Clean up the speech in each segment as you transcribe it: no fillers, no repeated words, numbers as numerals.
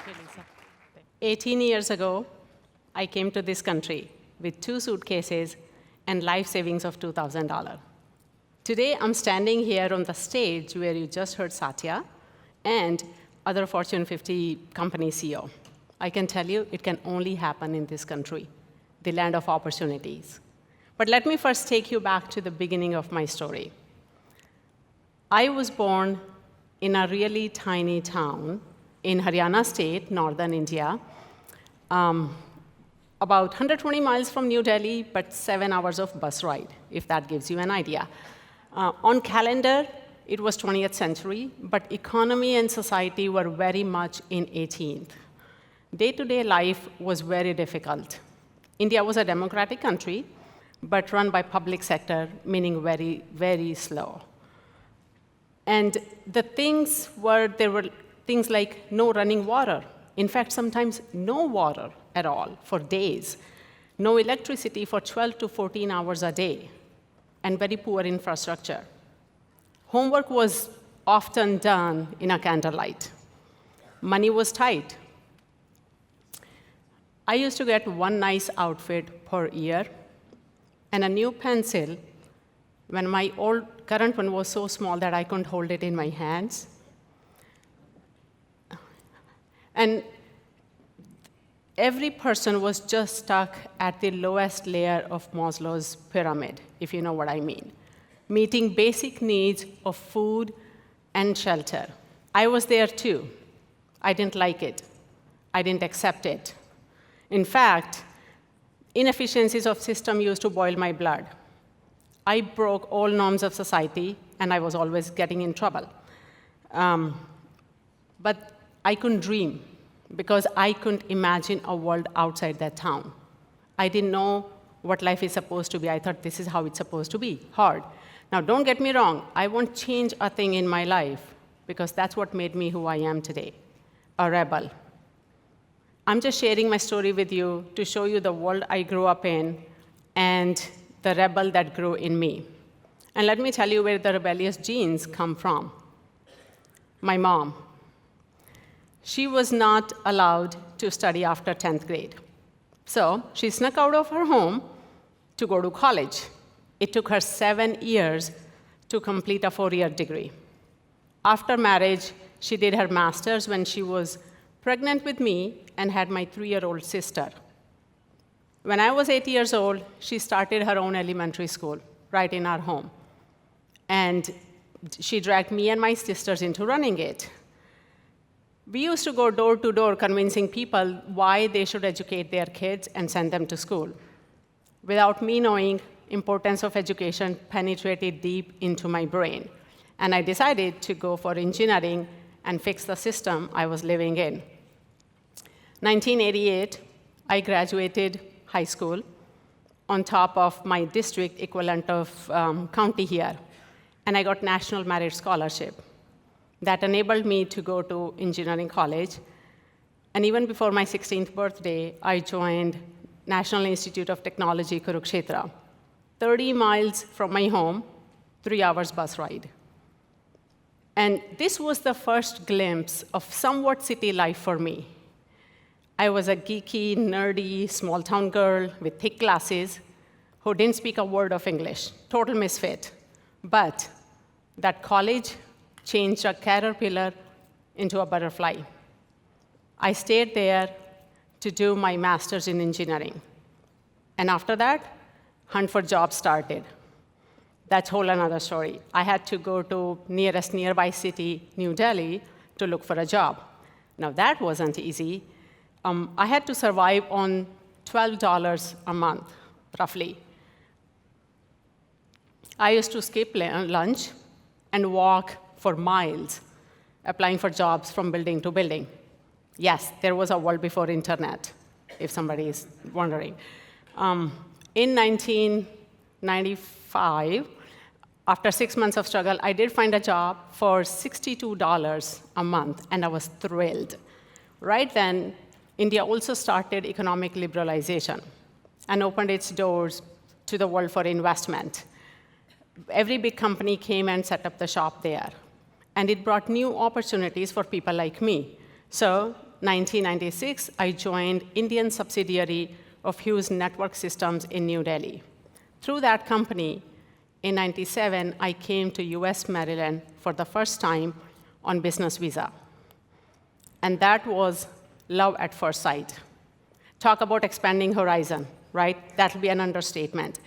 you, Lisa. 18 years ago, I came to this country with 2 suitcases and life savings of $2,000. Today, I'm standing here on the stage where you just heard Satya and other Fortune 50 company CEO. I can tell you, it can only happen in this country, the land of opportunities. But let me first take you back to the beginning of my story. I was born in a really tiny town in Haryana state, northern India, about 120 miles from New Delhi, but 7 hours of bus ride, if that gives you an idea. On calendar, it was 20th century, but economy and society were very much in 18th. Day-to-day life was very difficult. India was a democratic country, but run by public sector, meaning very, very slow. And the things were, there were things like no running water. In fact, sometimes no water at all for days. No electricity for 12 to 14 hours a day, and very poor infrastructure. Homework was often done in a candlelight. Money was tight. I used to get one nice outfit per year, and a new pencil when my current one was so small that I couldn't hold it in my hands. And every person was just stuck at the lowest layer of Maslow's pyramid, if you know what I mean, meeting basic needs of food and shelter. I was there too. I didn't like it. I didn't accept it. In fact, inefficiencies of system used to boil my blood. I broke all norms of society, and I was always getting in trouble. But I couldn't dream, because I couldn't imagine a world outside that town. I didn't know what life is supposed to be. I thought this is how it's supposed to be, hard. Now, don't get me wrong. I won't change a thing in my life, because that's what made me who I am today, a rebel. I'm just sharing my story with you to show you the world I grew up in and the rebel that grew in me. And let me tell you where the rebellious genes come from. My mom. She was not allowed to study after 10th grade. So she snuck out of her home to go to college. It took her 7 years to complete a 4-year degree. After marriage, she did her master's when she was pregnant with me and had my 3-year-old sister. When I was 8 years old, she started her own elementary school right in our home. And she dragged me and my sisters into running it. We used to go door to door convincing people why they should educate their kids and send them to school. Without me knowing, importance of education penetrated deep into my brain. And I decided to go for engineering and fix the system I was living in. 1988, I graduated high school on top of my district equivalent of county here. And I got National Merit Scholarship. That enabled me to go to engineering college. And even before my 16th birthday, I joined National Institute of Technology, Kurukshetra, 30 miles from my home, 3 hours bus ride. And this was the first glimpse of somewhat city life for me. I was a geeky, nerdy, small-town girl with thick glasses who didn't speak a word of English, total misfit. But that college changed a caterpillar into a butterfly. I stayed there to do my master's in engineering. And after that, hunt for jobs started. That's a whole another story. I had to go to nearest nearby city, New Delhi, to look for a job. Now, that wasn't easy. I had to survive on $12 a month, roughly. I used to skip lunch and walk for miles, applying for jobs from building to building. Yes, there was a world before internet, if somebody is wondering. In 1995, after 6 months of struggle, I did find a job for $62 a month, and I was thrilled. Right then, India also started economic liberalization and opened its doors to the world for investment. Every big company came and set up the shop there. And it brought new opportunities for people like me. So 1996, I joined Indian subsidiary of Hughes Network Systems in New Delhi. Through that company, in 97, I came to US, Maryland for the first time on business visa. And that was love at first sight. Talk about expanding horizon, right? That'll be an understatement.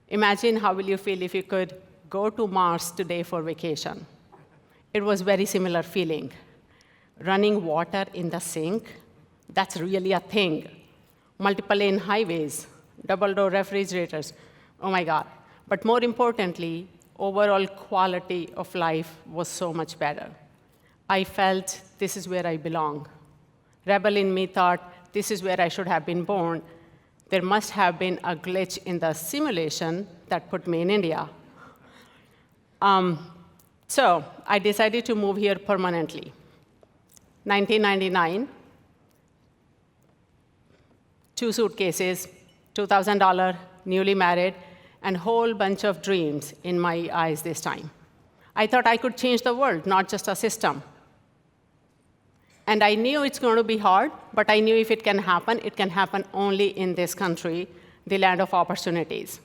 Imagine how will you feel if you could go to Mars today for vacation. It was very similar feeling. Running water in the sink, that's really a thing. Multiple lane highways, double door refrigerators, oh my God. But more importantly, overall quality of life was so much better. I felt this is where I belong. Rebel in me thought, this is where I should have been born. There must have been a glitch in the simulation that put me in India. So I decided to move here permanently. 1999, 2 suitcases, $2,000, newly married, and a whole bunch of dreams in my eyes this time. I thought I could change the world, not just a system. And I knew it's going to be hard, but I knew if it can happen only in this country, the land of opportunities.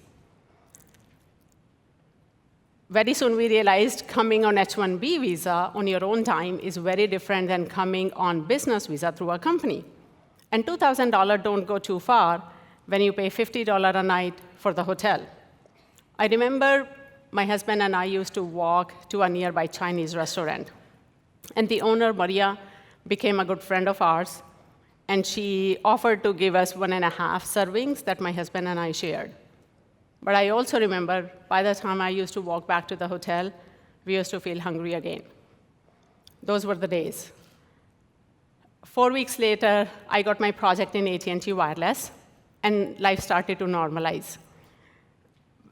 Very soon we realized coming on H-1B visa on your own time is very different than coming on business visa through a company. And $2,000 don't go too far when you pay $50 a night for the hotel. I remember my husband and I used to walk to a nearby Chinese restaurant. And the owner, Maria, became a good friend of ours. And she offered to give us 1.5 servings that my husband and I shared. But I also remember, by the time I used to walk back to the hotel, we used to feel hungry again. Those were the days. 4 weeks later, I got my project in AT&T Wireless, and life started to normalize.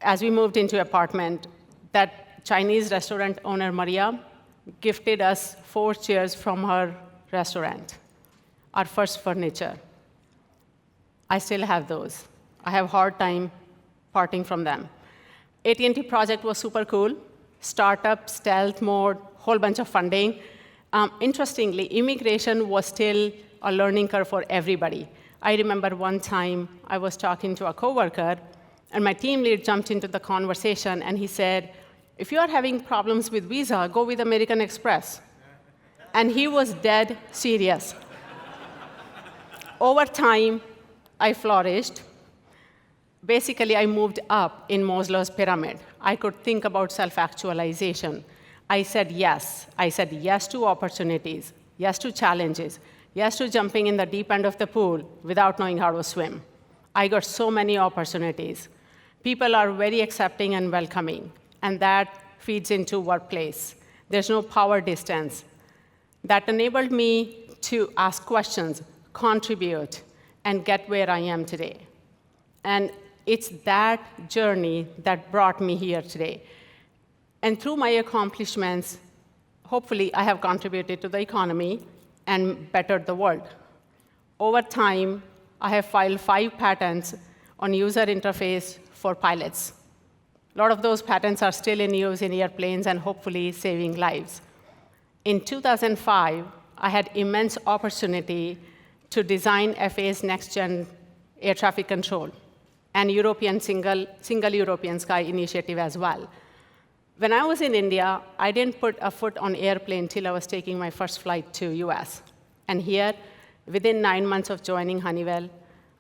As we moved into apartment, that Chinese restaurant owner, Maria, gifted us 4 chairs from her restaurant, our first furniture. I still have those. I have a hard time parting from them. AT&T project was super cool. Startup, stealth mode, whole bunch of funding. Interestingly, immigration was still a learning curve for everybody. I remember one time I was talking to a coworker, and my team lead jumped into the conversation, and he said, if you are having problems with visa, go with American Express. And he was dead serious. Over time, I flourished. Basically, I moved up in Maslow's pyramid. I could think about self-actualization. I said yes. I said yes to opportunities, yes to challenges, yes to jumping in the deep end of the pool without knowing how to swim. I got so many opportunities. People are very accepting and welcoming, and that feeds into workplace. There's no power distance. That enabled me to ask questions, contribute, and get where I am today. And it's that journey that brought me here today. And through my accomplishments, hopefully, I have contributed to the economy and bettered the world. Over time, I have filed 5 patents on user interface for pilots. A lot of those patents are still in use in airplanes and hopefully saving lives. In 2005, I had immense opportunity to design FAA's next-gen air traffic control and European single European sky initiative as well. When I was in India, I didn't put a foot on airplane till I was taking my first flight to US. And here, within 9 months of joining Honeywell,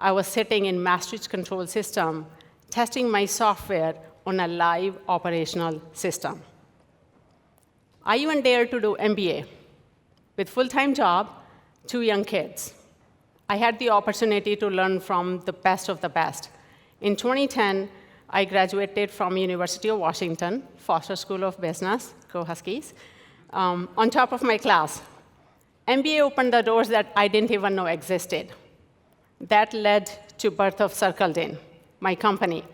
I was sitting in Maastricht control system, testing my software on a live operational system. I even dared to do MBA with full-time job, 2 young kids. I had the opportunity to learn from the best of the best. In 2010, I graduated from University of Washington, Foster School of Business, go Huskies, on top of my class. MBA opened the doors that I didn't even know existed. That led to birth of Cirkled, my company.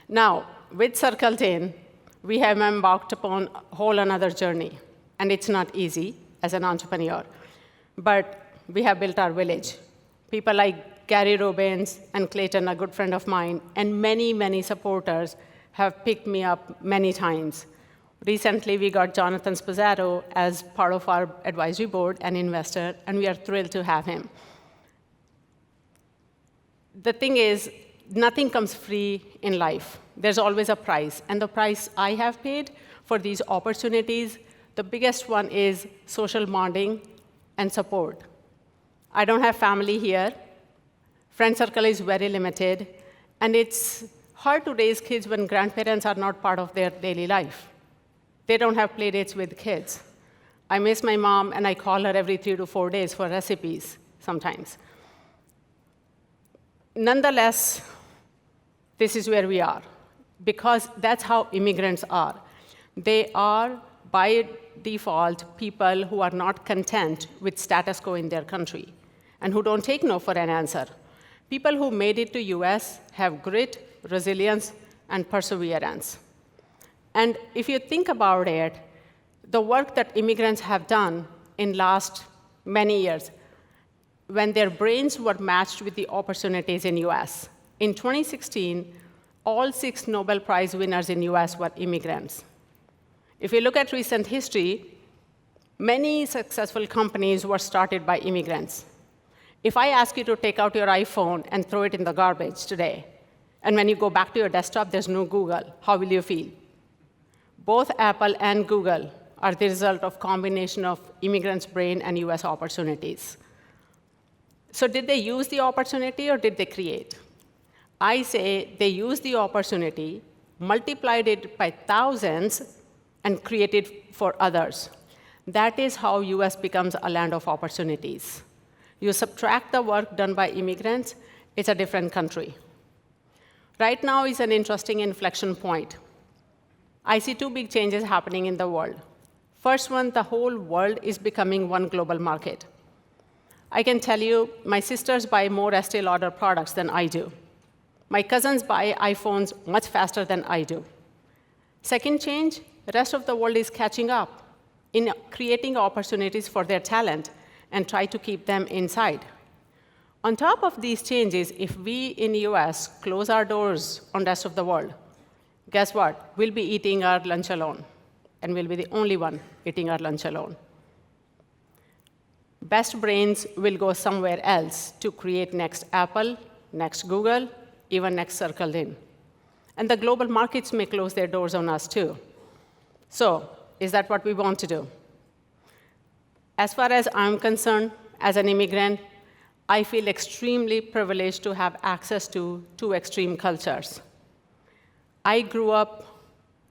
Now, with Cirkled, we have embarked upon a whole another journey. And it's not easy as an entrepreneur. But we have built our village. People like Gary Robbins and Clayton, a good friend of mine, and many, many supporters have picked me up many times. Recently, we got Jonathan Sposaro as part of our advisory board, an investor, and we are thrilled to have him. The thing is, nothing comes free in life. There's always a price. And the price I have paid for these opportunities, the biggest one is social bonding and support. I don't have family here. Friend circle is very limited. And it's hard to raise kids when grandparents are not part of their daily life. They don't have play dates with kids. I miss my mom, and I call her every 3 to 4 days for recipes sometimes. Nonetheless, this is where we are, because that's how immigrants are. They are, by default, people who are not content with status quo in their country and who don't take no for an answer. People who made it to US have grit, resilience, and perseverance. And if you think about it, the work that immigrants have done in last many years, when their brains were matched with the opportunities in US. In 2016, all 6 Nobel Prize winners in US were immigrants. If you look at recent history, many successful companies were started by immigrants. If I ask you to take out your iPhone and throw it in the garbage today, and when you go back to your desktop, there's no Google, how will you feel? Both Apple and Google are the result of combination of immigrants' brain and US opportunities. So did they use the opportunity or did they create? I say they used the opportunity, multiplied it by thousands, and created for others. That is how US becomes a land of opportunities. You subtract the work done by immigrants, it's a different country. Right now is an interesting inflection point. I see 2 big changes happening in the world. First one, the whole world is becoming one global market. I can tell you, my sisters buy more Estee Lauder products than I do. My cousins buy iPhones much faster than I do. Second change, the rest of the world is catching up in creating opportunities for their talent and try to keep them inside. On top of these changes, if we in the US close our doors on the rest of the world, guess what? We'll be eating our lunch alone, and we'll be the only one eating our lunch alone. Best brains will go somewhere else to create next Apple, next Google, even next Cirkled in. And the global markets may close their doors on us too. So, is that what we want to do? As far as I'm concerned, as an immigrant, I feel extremely privileged to have access to 2 extreme cultures. I grew up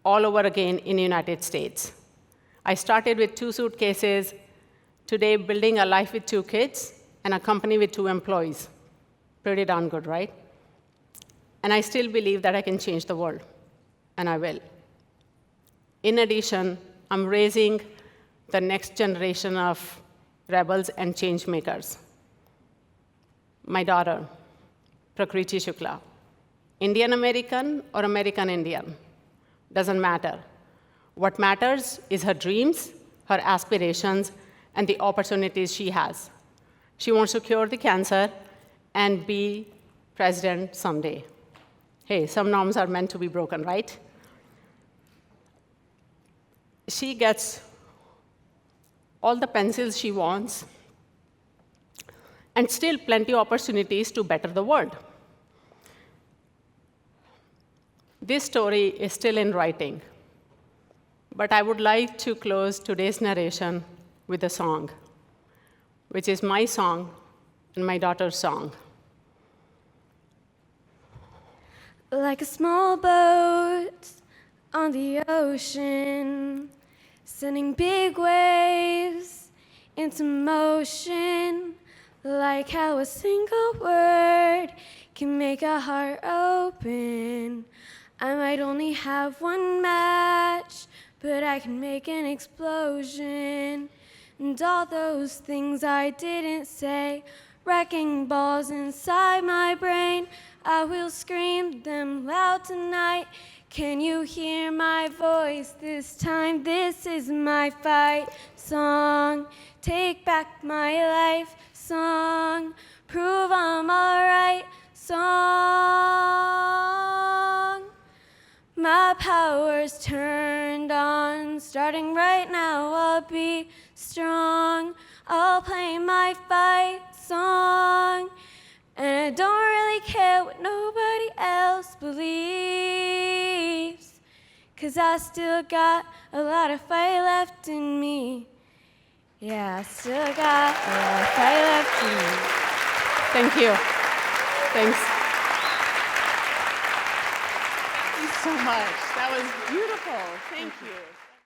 all over again in the United States. I started with 2 suitcases, today building a life with 2 kids and a company with 2 employees. Pretty darn good, right? And I still believe that I can change the world, and I will. In addition, I'm raising the next generation of rebels and change makers. My daughter, Prakriti Shukla, Indian American or American Indian, doesn't matter. What matters is her dreams, her aspirations, and the opportunities she has. She wants to cure the cancer and be president someday. Hey, some norms are meant to be broken, right? She gets all the pencils she wants, and still plenty of opportunities to better the world. This story is still in writing, but I would like to close today's narration with a song, which is my song and my daughter's song. Like a small boat on the ocean, sending big waves into motion, like how a single word can make a heart open. I might only have one match, but I can make an explosion. And all those things I didn't say, wrecking balls inside my brain, I will scream them loud tonight. Can you hear my voice this time? This is my fight song. Take back my life song. Prove I'm alright song. My power's turned hold on. Starting right now, I'll be strong. I'll play my fight song. And I don't really care what nobody else believes, 'cause I still got a lot of fight left in me. Yeah, I still got a lot of fight left in me. Thank you. Thanks. Thanks so much. That was beautiful. Thank you.